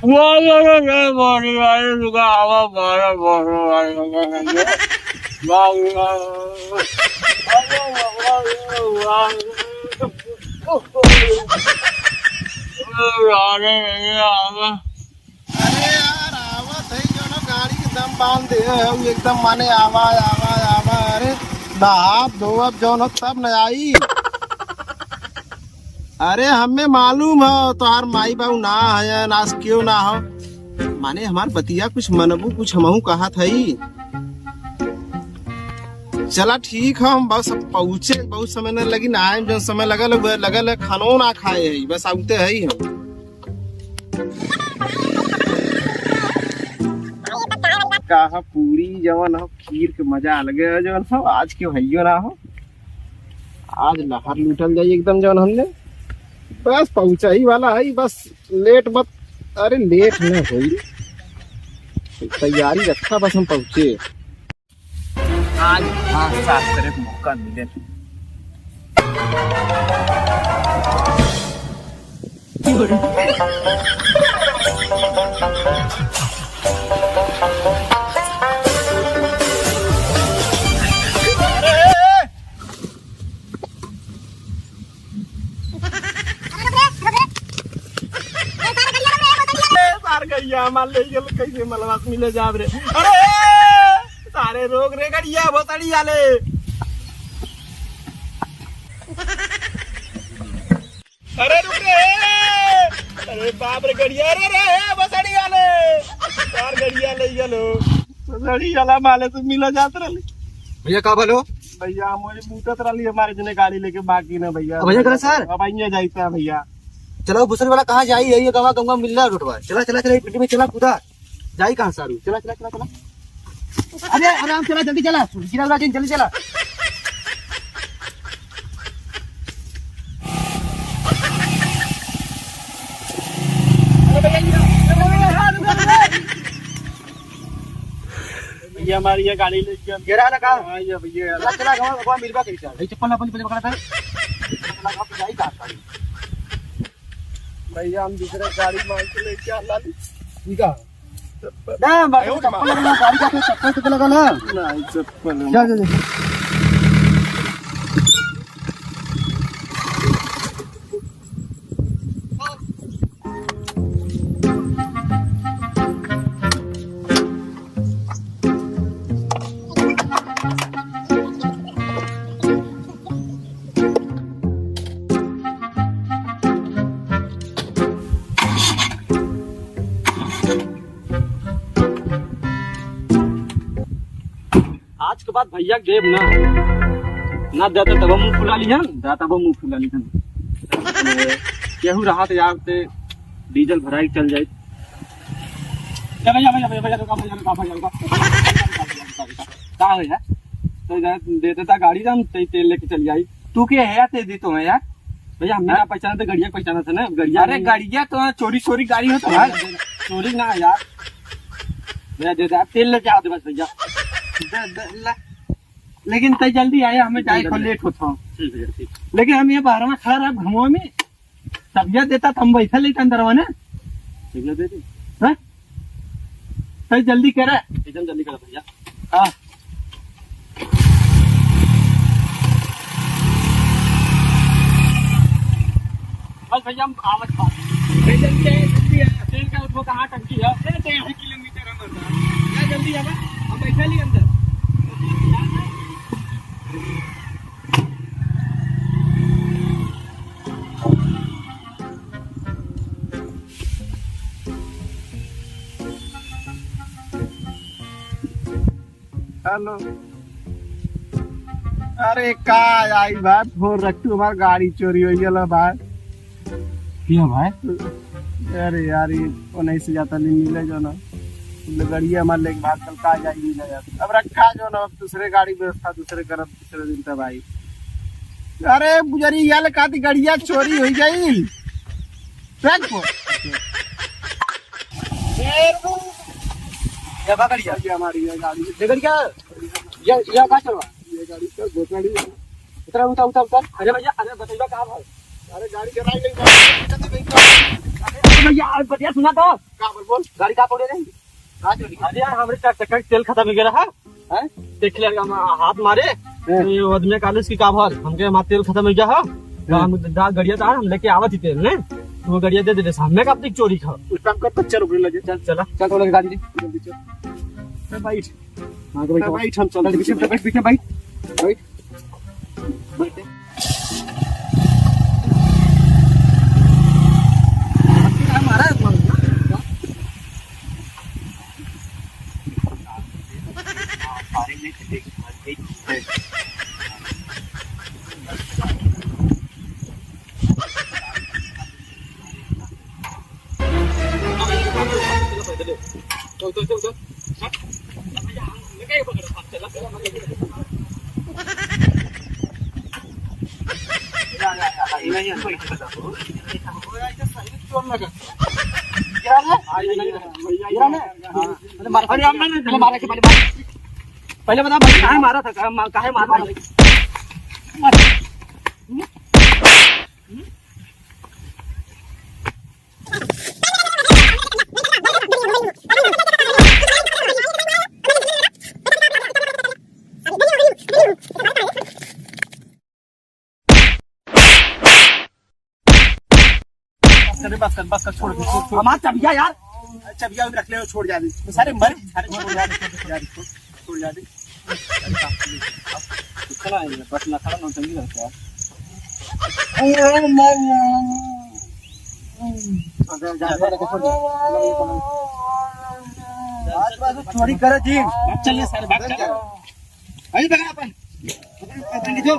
गाड़ी के दम बांध दे एकदम माने आवाज आवाज आवाज। अरे नहाब धोब जौन तब न आई। अरे हमें मालूम है तोहार माई बाबू ना है नास क्यों ना हो माने हमार बतिया कुछ मनबू कुछ हमहू कहा थई। चला ठीक है हम बस पहुँचे बहुत समय न लगी ना आए जो समय लगल खानो ना खाए है बस आउते है हम। कहा पूरी जवन हो खीर के मजा अलगे है जवन हो आज के भैया ना हो आज लहर लूटल जाई एकदम जवन हमने बस पहुंचा ही वाला है बस लेट मत। अरे लेट न होई तैयारी रखा बस हम पहुंचे आज। हाँ साफ करे मौका मिले गड़िया मान ले कैसे मलवास मिले जाब रे। अरे सारे रोग रे गड़िया बोतड़ी आले। अरे रुक रे। अरे बाप रे गड़िया रे रे बोतड़ी आले सार गड़िया ले गेलो बोतड़ी आला माले से मिला जात रहले। भैया का बोलो भैया मोरे बूटत रहली हमारे जने गाड़ी लेके बाकी ना भैया। भैया करे सर अब आइए जाइता भैया। चलो बुसरी वाला कहाँ जाई है ये गवा गंगा मिल रहा रोडवा। चला चला चला पिंडी में चला कूदा जाई कहाँ सारू। चला चला चला चला अरे आराम चला जल्दी चला जल्दी चला। भैया हमारी ये गाड़ी लेके गिरा ना कहाँ। हाँ ये भैया चला चला गवा मिलवा कैसा चप्पल अपन पहले पकड़ा था जाई कहाँ सारू। भैया हम दूसरे गाड़ी मांग के लेके आला ठीक है ना चप्पल लगा गाड़ी का चप्पल तो लगा ना नहीं चप्पल जा जा आज के बाद भैया देव ना देते तब मुंह फुला लिहन देता वो मुंह फुला लिहन केहू रहा तो यार ते डीजल भराई चल जाए। भैया भैया भैया भैया रुका का है यार तो दे देता गाड़ी जान तेल लेके चल जाई। तू के है ते दी तो है यार भैया हमने ना पहचाना तो गड़िया पहचाना था ना गड़िया। अरे गड़िया तो चोरी गाड़ी हो तो यार चोरी ना यार भैया दे दे तेल लेके आ दे बस भैया। लेकिन तय जल्दी आया हमें जाए को लेट होता हूँ लेकिन हम ये बाहर में खड़ा रहा घुमो में तबियत देता हम बैठा लेते अंदर ने तय जल्दी करे एकदम जल्दी करो भैया। हाँ बस भैया हम आवत तेल का उठो कहाँ टंकी है 1.5 किलोमीटर हम जल्दी आवा हम बैठा ली अंदर। हेलो अरे का आई भाई फोन रखू हमारी गाड़ी चोरी हो गया भाई। क्यों भाई। अरे यार ये नहीं से जाता नहीं मिले जो ना गड़िया हमारे लेके भाग कल का जाए मिला जाता अब रखा जो ना अब दूसरे गाड़ी व्यवस्था दूसरे करब दूसरे दिन तक भाई। अरे बुजरी यार का गड़िया चोरी हो गई ट्रक को गड़िया हमारी गाड़ी गड़िया या का चलवा ये गाड़ी का गोतड़ी उतर उतर उतर उतर। अरे भैया अरे बताइए कहाँ भाई। अरे गाड़ी चलाई नहीं भैया बढ़िया सुना तो बोल गाड़ी कहाँ पड़े रही अरे यार हमारे चक्कर तेल खत्म हो गया है देख लिया हाथ मारे आदमी कॉलेज की का भर हमके हमारा तेल खत्म हो गया है हम गड़िया था हम लेके आवत ही तेल ने वो गड़िया दे दे सामने का अपनी चोरी खा उस काम कर तो चल लगे चल चला चल थोड़ा गाड़ी दे जल्दी चल बैठ हाँ तो बैठ हम चल बैठ पीछे बैठ बैठ बैठ हमारा पहले बता काहे मारा था काहे मारा बस कर छोड़ हमारा चबिया यार चबिया रख ले छोड़ जा दे सारे मर सारे छोड़ जा दे चला बस ना खड़ा नौटंकी रहता है चोरी करे जी चलिए सारे भाग चल अभी बगा अपन जो